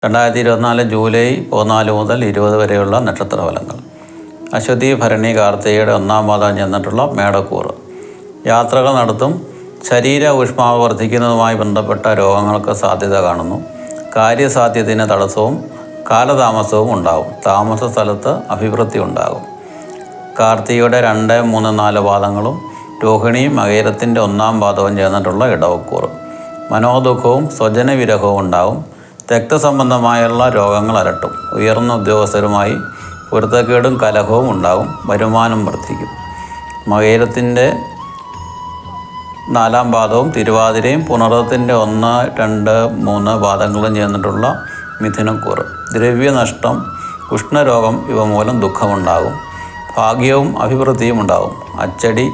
2024 July 14 മുതൽ 20 വരെയുള്ള നക്ഷത്രഫലങ്ങൾ. അശ്വതി, ഭരണി, കാർത്തികയുടെ 1-ാം പാദം ചെന്നിട്ടുള്ള മേടക്കൂറ്. യാത്രകൾ നടത്തും. ശരീര ഊഷ്മാവ് വർദ്ധിക്കുന്നതുമായി ബന്ധപ്പെട്ട രോഗങ്ങൾക്ക് സാധ്യത കാണുന്നു. കാര്യസാധ്യത്തിന് തടസ്സവും കാലതാമസവും ഉണ്ടാകും. താമസ സ്ഥലത്ത് അഭിവൃദ്ധി ഉണ്ടാകും. കാർത്തികയുടെ 2, 3, 4 പാദങ്ങളും രോഹിണിയും മകയിരത്തിൻ്റെ 1-ാം പാദവും ചേർന്നിട്ടുള്ള ഇടവക്കൂറ്. മനോദുഃഖവും സ്വജനവിരഹവും ഉണ്ടാകും. രക്തസംബന്ധമായുള്ള രോഗങ്ങൾ അലട്ടും. ഉയർന്ന ഉദ്യോഗസ്ഥരുമായി പൊരുത്തക്കേടും കലഹവും ഉണ്ടാകും. വരുമാനം വർദ്ധിക്കും. മകയിരത്തിൻ്റെ 4-ാം പാദവും തിരുവാതിരയും പുണർത്തിൻ്റെ 1, 2, 3 പാദങ്ങളും ചേർന്നിട്ടുള്ള മിഥുനക്കൂറ്. ദ്രവ്യനഷ്ടം, ഉഷ്ണരോഗം ഇവ മൂലം ദുഃഖമുണ്ടാകും. ഭാഗ്യവും അഭിവൃദ്ധിയും ഉണ്ടാകും. അച്ചടി,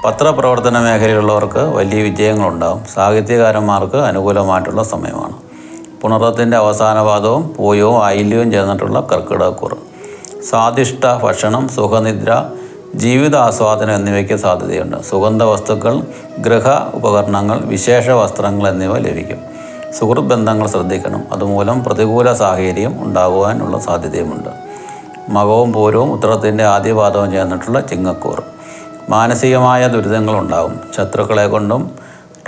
പത്രപ്രവർത്തന മേഖലയിലുള്ളവർക്ക് വലിയ വിജയങ്ങളുണ്ടാകും. സാഹിത്യകാരന്മാർക്ക് അനുകൂലമായിട്ടുള്ള സമയമാണ്. പുണർത്തിൻ്റെ അവസാന പാദവും പൂയവും ആയില്യവും ചേർന്നിട്ടുള്ള കർക്കിടകക്കൂറ്. സ്വാദിഷ്ട ഭക്ഷണം, സുഖനിദ്ര, ജീവിതാസ്വാദനം എന്നിവയ്ക്ക് സാധ്യതയുണ്ട്. സുഗന്ധ വസ്തുക്കൾ, ഗൃഹ ഉപകരണങ്ങൾ, വിശേഷ വസ്ത്രങ്ങൾ എന്നിവ ലഭിക്കും. സുഹൃത്ത് ബന്ധങ്ങൾ ശ്രദ്ധിക്കണം. അതുമൂലം പ്രതികൂല സാഹചര്യം ഉണ്ടാകുവാനുള്ള സാധ്യതയുമുണ്ട്. മകവും പൂരവും ഉത്തരത്തിൻ്റെ ആദ്യ പാദവും ചേർന്നിട്ടുള്ള ചിങ്ങക്കൂറ്. മാനസികമായ ദുരിതങ്ങളുണ്ടാകും. ശത്രുക്കളെ കൊണ്ടും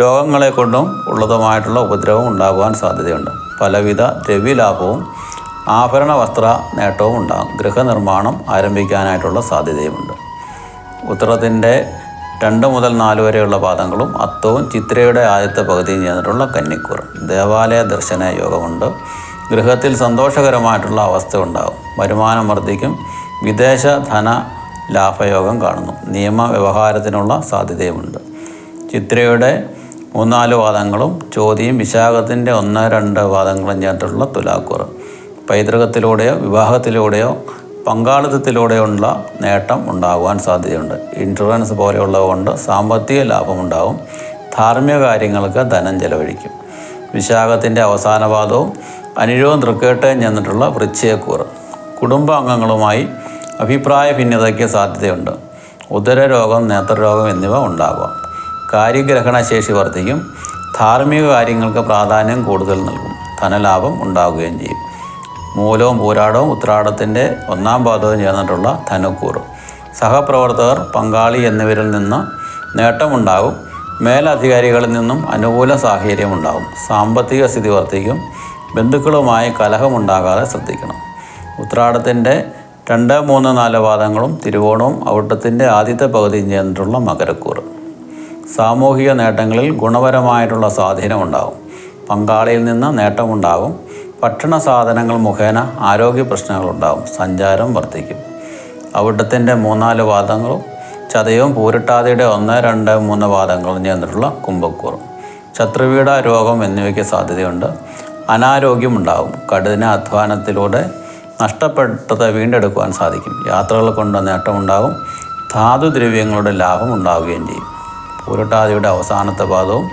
രോഗങ്ങളെ കൊണ്ടും ഉള്ളതുമായിട്ടുള്ള ഉപദ്രവം ഉണ്ടാകുവാൻ സാധ്യതയുണ്ട്. പലവിധ ദ്രവ്യലാഭവും ആഭരണ വസ്ത്ര നേട്ടവും ഉണ്ടാകും. ഗൃഹനിർമ്മാണം ആരംഭിക്കാനായിട്ടുള്ള സാധ്യതയുമുണ്ട്. ഉത്തരത്തിൻ്റെ 2 മുതൽ 4 വരെയുള്ള പാദങ്ങളും അത്തവും ചിത്രയുടെ ആദ്യത്തെ പകുതിയും ചേർന്നിട്ടുള്ള കന്നിക്കൂറ്. ദേവാലയ ദർശന യോഗമുണ്ട്. ഗൃഹത്തിൽ സന്തോഷകരമായിട്ടുള്ള അവസ്ഥ ഉണ്ടാകും. വരുമാനം വർദ്ധിക്കും. വിദേശ ധന ലാഭയോഗം കാണുന്നു. നിയമവ്യവഹാരത്തിനുള്ള സാധ്യതയുമുണ്ട്. ചിത്രയുടെ 3-4 പാദങ്ങളും ചോതിയും വിശാഖത്തിൻ്റെ 1, 2 പാദങ്ങളും ചേർന്നിട്ടുള്ള തുലാക്കൂറ്. പൈതൃകത്തിലൂടെയോ വിവാഹത്തിലൂടെയോ പങ്കാളിത്തത്തിലൂടെയോ ഉള്ള നേട്ടം ഉണ്ടാകുവാൻ സാധ്യതയുണ്ട്. ഇൻഷുറൻസ് പോലെയുള്ളവ കൊണ്ട് സാമ്പത്തിക ലാഭമുണ്ടാകും. ധാർമ്മിക കാര്യങ്ങൾക്ക് ധനം ചെലവഴിക്കും. വിശാഖത്തിൻ്റെ അവസാന പാദവും അനിഴവും തൃക്കേട്ടയും ചേർന്നിട്ടുള്ള വൃശ്ചികക്കൂറ്. കുടുംബാംഗങ്ങളുമായി അഭിപ്രായ ഭിന്നതയ്ക്ക് സാധ്യതയുണ്ട്. ഉദരരോഗം, നേത്രരോഗം എന്നിവ ഉണ്ടാകാം. കാര്യഗ്രഹണശേഷി വർദ്ധിക്കും. ധാർമ്മിക കാര്യങ്ങൾക്ക് പ്രാധാന്യം കൂടുതൽ നൽകും. ധനലാഭം ഉണ്ടാവുകയും ചെയ്യും. മൂലവും പൂരാടവും ഉത്രാടത്തിൻ്റെ 1-ാം പാദവും ചേർന്നിട്ടുള്ള ധനുക്കൂറ്. സഹപ്രവർത്തകർ, പങ്കാളി എന്നിവരിൽ നിന്ന് നേട്ടമുണ്ടാകും. മേലധികാരികളിൽ നിന്നും അനുകൂല സാഹചര്യമുണ്ടാകും. സാമ്പത്തിക സ്ഥിതി വർദ്ധിക്കും. ബന്ധുക്കളുമായി കലഹമുണ്ടാകാതെ ശ്രദ്ധിക്കണം. ഉത്രാടത്തിൻ്റെ 2, 3, 4 പാദങ്ങളും തിരുവോണവും അവിട്ടത്തിൻ്റെ ആദ്യത്തെ പകുതിയും ചേർന്നിട്ടുള്ള മകരക്കൂറ്. സാമൂഹിക നേട്ടങ്ങളിൽ ഗുണപരമായിട്ടുള്ള സ്വാധീനമുണ്ടാകും. പങ്കാളിയിൽ നിന്ന് നേട്ടമുണ്ടാകും. ഭക്ഷണ സാധനങ്ങൾ മുഖേന ആരോഗ്യ പ്രശ്നങ്ങളുണ്ടാകും. സഞ്ചാരം വർദ്ധിക്കും. അവിട്ടത്തിൻ്റെ 3, 4 പാദങ്ങളും ചതയവും പൂരിട്ടാതിയുടെ 1, 2, 3 പാദങ്ങളും ചേർന്നിട്ടുള്ള കുംഭക്കൂറും. ശത്രുപീഡ, രോഗം എന്നിവയ്ക്ക് സാധ്യതയുണ്ട്. അനാരോഗ്യമുണ്ടാകും. കഠിന അധ്വാനത്തിലൂടെ നഷ്ടപ്പെട്ടത് വീണ്ടെടുക്കുവാൻ സാധിക്കും. യാത്രകൾ കൊണ്ട് നേട്ടമുണ്ടാകും. ധാതുദ്രവ്യങ്ങളുടെ ലാഭം ഉണ്ടാവുകയും ചെയ്യും. പൂരിട്ടാതിയുടെ അവസാനത്തെ പാദവും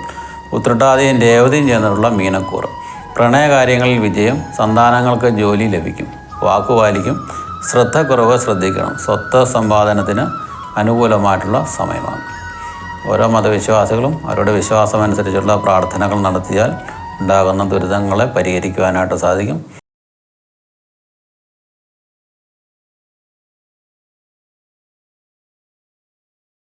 ഉത്രട്ടാതിയും രേവതിയും ചേർന്നിട്ടുള്ള മീനക്കൂറ്. പ്രണയകാര്യങ്ങളിൽ വിജയം. സന്താനങ്ങൾക്ക് ജോലി ലഭിക്കും. വാക്കുപാലിക്കും. ശ്രദ്ധക്കുറവ് ശ്രദ്ധിക്കണം. സ്വത്ത് സമ്പാദനത്തിന് അനുകൂലമായിട്ടുള്ള സമയമാണ്. ഓരോ മതവിശ്വാസികളും അവരുടെ വിശ്വാസമനുസരിച്ചുള്ള പ്രാർത്ഥനകൾ നടത്തിയാൽ ഉണ്ടാകുന്ന ദുരിതങ്ങളെ പരിഹരിക്കുവാനായിട്ട് സാധിക്കും.